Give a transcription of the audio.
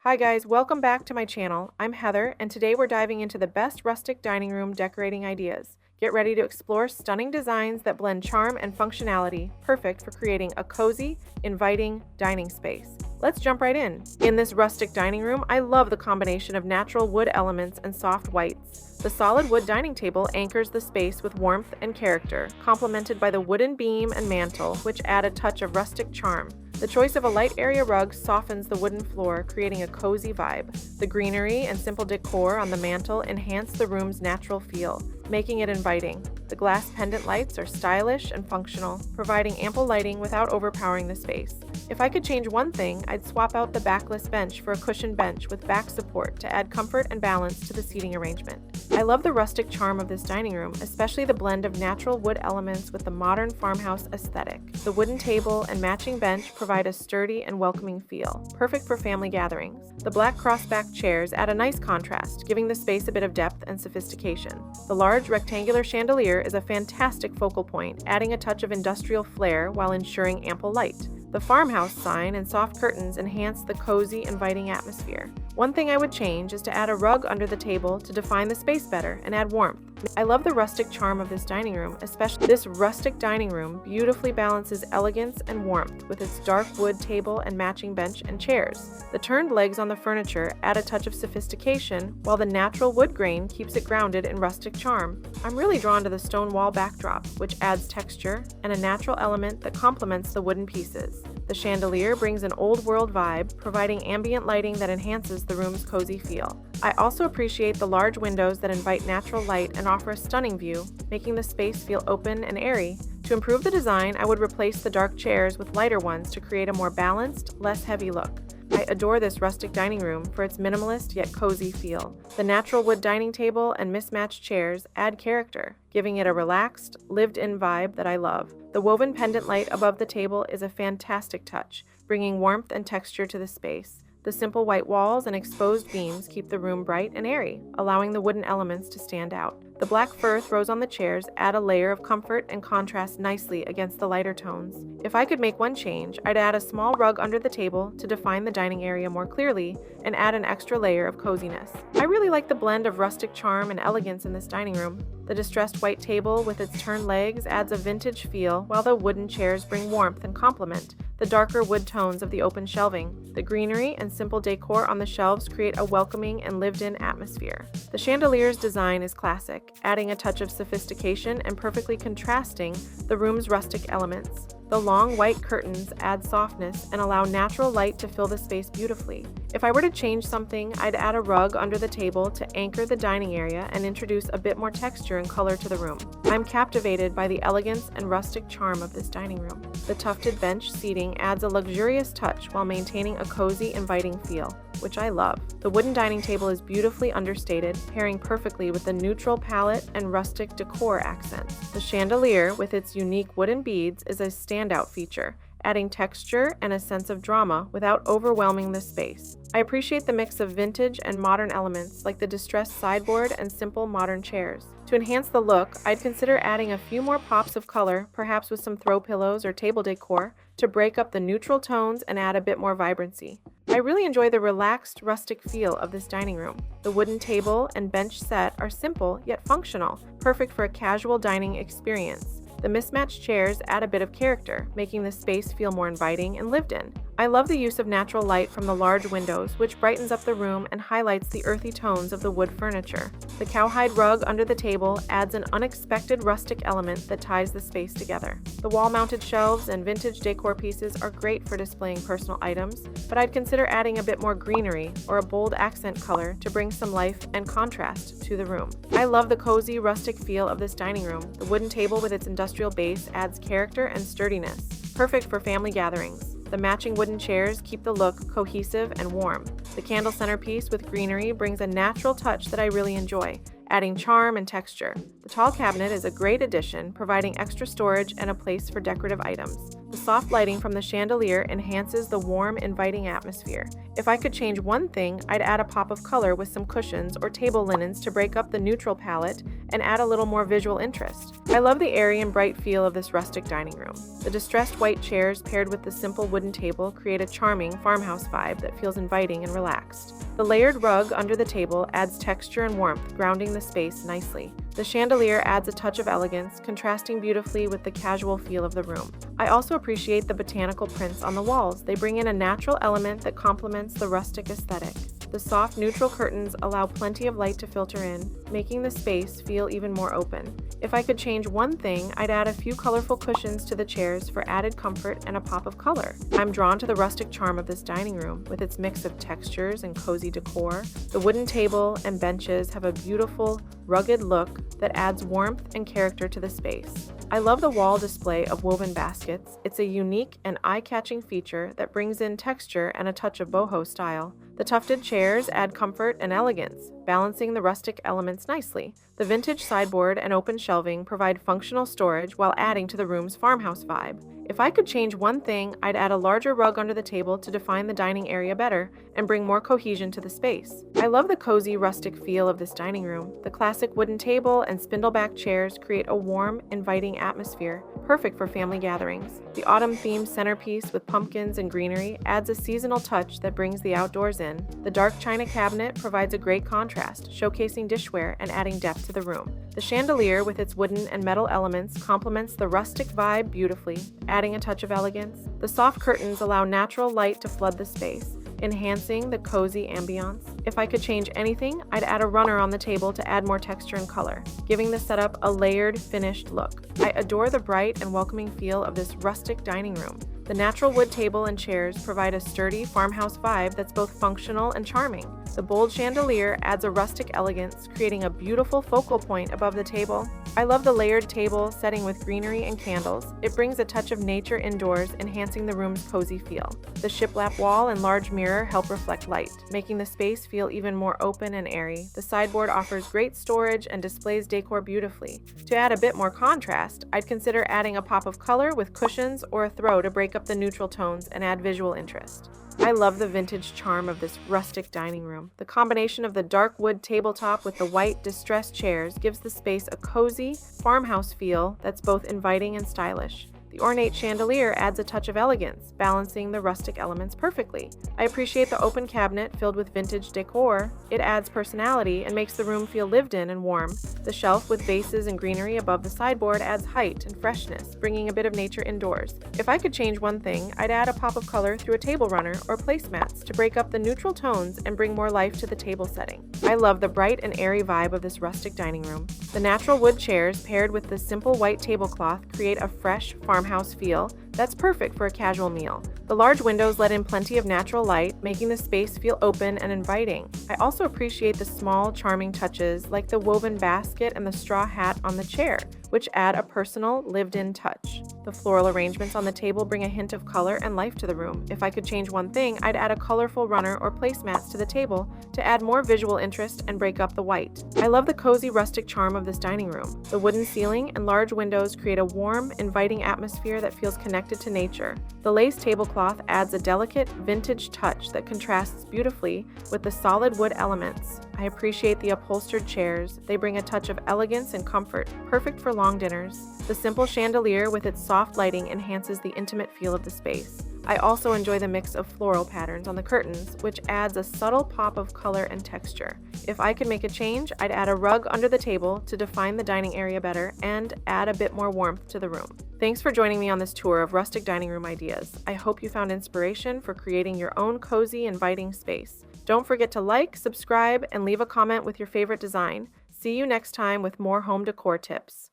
Hi guys, welcome back to my channel. I'm Heather, and today we're diving into the best rustic dining room decorating ideas. Get ready to explore stunning designs that blend charm and functionality, perfect for creating a cozy, inviting dining space. Let's jump right in. In this rustic dining room, I love the combination of natural wood elements and soft whites. The solid wood dining table anchors the space with warmth and character, complemented by the wooden beam and mantel, which add a touch of rustic charm. The choice of a light area rug softens the wooden floor, creating a cozy vibe. The greenery and simple decor on the mantel enhance the room's natural feel, making it inviting. The glass pendant lights are stylish and functional, providing ample lighting without overpowering the space. If I could change one thing, I'd swap out the backless bench for a cushioned bench with back support to add comfort and balance to the seating arrangement. I love the rustic charm of this dining room, especially the blend of natural wood elements with the modern farmhouse aesthetic. The wooden table and matching bench provide a sturdy and welcoming feel, perfect for family gatherings. The black crossback chairs add a nice contrast, giving the space a bit of depth and sophistication. The large rectangular chandelier is a fantastic focal point, adding a touch of industrial flair while ensuring ample light. The farmhouse sign and soft curtains enhance the cozy, inviting atmosphere. One thing I would change is to add a rug under the table to define the space better and add warmth. I love the rustic charm of this dining room, especially this rustic dining room beautifully balances elegance and warmth with its dark wood table and matching bench and chairs. The turned legs on the furniture add a touch of sophistication, while the natural wood grain keeps it grounded in rustic charm. I'm really drawn to the stone wall backdrop, which adds texture and a natural element that complements the wooden pieces. The chandelier brings an old-world vibe, providing ambient lighting that enhances the room's cozy feel. I also appreciate the large windows that invite natural light and offer a stunning view, making the space feel open and airy. To improve the design, I would replace the dark chairs with lighter ones to create a more balanced, less heavy look. I adore this rustic dining room for its minimalist yet cozy feel. The natural wood dining table and mismatched chairs add character, giving it a relaxed, lived-in vibe that I love. The woven pendant light above the table is a fantastic touch, bringing warmth and texture to the space. The simple white walls and exposed beams keep the room bright and airy, allowing the wooden elements to stand out. The black fur throws on the chairs add a layer of comfort and contrast nicely against the lighter tones. If I could make one change, I'd add a small rug under the table to define the dining area more clearly and add an extra layer of coziness. I really like the blend of rustic charm and elegance in this dining room. The distressed white table with its turned legs adds a vintage feel, while the wooden chairs bring warmth and complement the darker wood tones of the open shelving. The greenery and simple decor on the shelves create a welcoming and lived-in atmosphere. The chandelier's design is classic, adding a touch of sophistication and perfectly contrasting the room's rustic elements. The long white curtains add softness and allow natural light to fill the space beautifully. If I were to change something, I'd add a rug under the table to anchor the dining area and introduce a bit more texture and color to the room. I'm captivated by the elegance and rustic charm of this dining room. The tufted bench seating adds a luxurious touch while maintaining a cozy, inviting feel, which I love. The wooden dining table is beautifully understated, pairing perfectly with the neutral palette and rustic decor accents. The chandelier, with its unique wooden beads, is a standout feature, adding texture and a sense of drama without overwhelming the space. I appreciate the mix of vintage and modern elements like the distressed sideboard and simple modern chairs. To enhance the look, I'd consider adding a few more pops of color, perhaps with some throw pillows or table decor, to break up the neutral tones and add a bit more vibrancy. I really enjoy the relaxed, rustic feel of this dining room. The wooden table and bench set are simple yet functional, perfect for a casual dining experience. The mismatched chairs add a bit of character, making the space feel more inviting and lived in. I love the use of natural light from the large windows, which brightens up the room and highlights the earthy tones of the wood furniture. The cowhide rug under the table adds an unexpected rustic element that ties the space together. The wall-mounted shelves and vintage decor pieces are great for displaying personal items, but I'd consider adding a bit more greenery or a bold accent color to bring some life and contrast to the room. I love the cozy, rustic feel of this dining room. The wooden table with its industrial base adds character and sturdiness, perfect for family gatherings. The matching wooden chairs keep the look cohesive and warm. The candle centerpiece with greenery brings a natural touch that I really enjoy, adding charm and texture. The The tall cabinet is a great addition, providing extra storage and a place for decorative items. The soft lighting from the chandelier enhances the warm, inviting atmosphere. If I could change one thing, I'd add a pop of color with some cushions or table linens to break up the neutral palette and add a little more visual interest. I love the airy and bright feel of this rustic dining room. The distressed white chairs paired with the simple wooden table create a charming farmhouse vibe that feels inviting and relaxed. The layered rug under the table adds texture and warmth, grounding the space nicely. The chandelier adds a touch of elegance, contrasting beautifully with the casual feel of the room. I also appreciate the botanical prints on the walls. They bring in a natural element that complements the rustic aesthetic. The soft, neutral curtains allow plenty of light to filter in, making the space feel even more open. If I could change one thing, I'd add a few colorful cushions to the chairs for added comfort and a pop of color. I'm drawn to the rustic charm of this dining room, with its mix of textures and cozy decor. The wooden table and benches have a beautiful, rugged look that adds warmth and character to the space. I love the wall display of woven baskets. It's a unique and eye-catching feature that brings in texture and a touch of boho style. The tufted chairs add comfort and elegance, balancing the rustic elements nicely. The vintage sideboard and open shelving provide functional storage while adding to the room's farmhouse vibe. If I could change one thing, I'd add a larger rug under the table to define the dining area better and bring more cohesion to the space. I love the cozy, rustic feel of this dining room. The classic wooden table and spindleback chairs create a warm, inviting atmosphere, perfect for family gatherings. The autumn-themed centerpiece with pumpkins and greenery adds a seasonal touch that brings the outdoors in. The dark china cabinet provides a great contrast, showcasing dishware and adding depth to the room. The chandelier, with its wooden and metal elements, complements the rustic vibe beautifully, adding a touch of elegance. The soft curtains allow natural light to flood the space, enhancing the cozy ambiance. If I could change anything, I'd add a runner on the table to add more texture and color, giving the setup a layered, finished look. I adore the bright and welcoming feel of this rustic dining room. The natural wood table and chairs provide a sturdy farmhouse vibe that's both functional and charming. The bold chandelier adds a rustic elegance, creating a beautiful focal point above the table. I love the layered table setting with greenery and candles. It brings a touch of nature indoors, enhancing the room's cozy feel. The shiplap wall and large mirror help reflect light, making the space feel even more open and airy. The sideboard offers great storage and displays decor beautifully. To add a bit more contrast, I'd consider adding a pop of color with cushions or a throw to break up the neutral tones and add visual interest. I love the vintage charm of this rustic dining room. The combination of the dark wood tabletop with the white distressed chairs gives the space a cozy, farmhouse feel that's both inviting and stylish. The ornate chandelier adds a touch of elegance, balancing the rustic elements perfectly. I appreciate the open cabinet filled with vintage decor. It adds personality and makes the room feel lived in and warm. The shelf with vases and greenery above the sideboard adds height and freshness, bringing a bit of nature indoors. If I could change one thing, I'd add a pop of color through a table runner or placemats to break up the neutral tones and bring more life to the table setting. I love the bright and airy vibe of this rustic dining room. The natural wood chairs paired with the simple white tablecloth create a fresh farmhouse feel that's perfect for a casual meal. The large windows let in plenty of natural light, making the space feel open and inviting. I also appreciate the small, charming touches like the woven basket and the straw hat on the chair, which add a personal, lived-in touch. The floral arrangements on the table bring a hint of color and life to the room. If I could change one thing, I'd add a colorful runner or placemats to the table to add more visual interest and break up the white. I love the cozy, rustic charm of this dining room. The wooden ceiling and large windows create a warm, inviting atmosphere that feels connected to nature. The lace tablecloth adds a delicate, vintage touch that contrasts beautifully with the solid wood elements. I appreciate the upholstered chairs. They bring a touch of elegance and comfort, perfect for long dinners. The simple chandelier with its soft lighting enhances the intimate feel of the space. I also enjoy the mix of floral patterns on the curtains, which adds a subtle pop of color and texture. If I could make a change, I'd add a rug under the table to define the dining area better and add a bit more warmth to the room. Thanks for joining me on this tour of rustic dining room ideas. I hope you found inspiration for creating your own cozy, inviting space. Don't forget to like, subscribe, and leave a comment with your favorite design. See you next time with more home decor tips.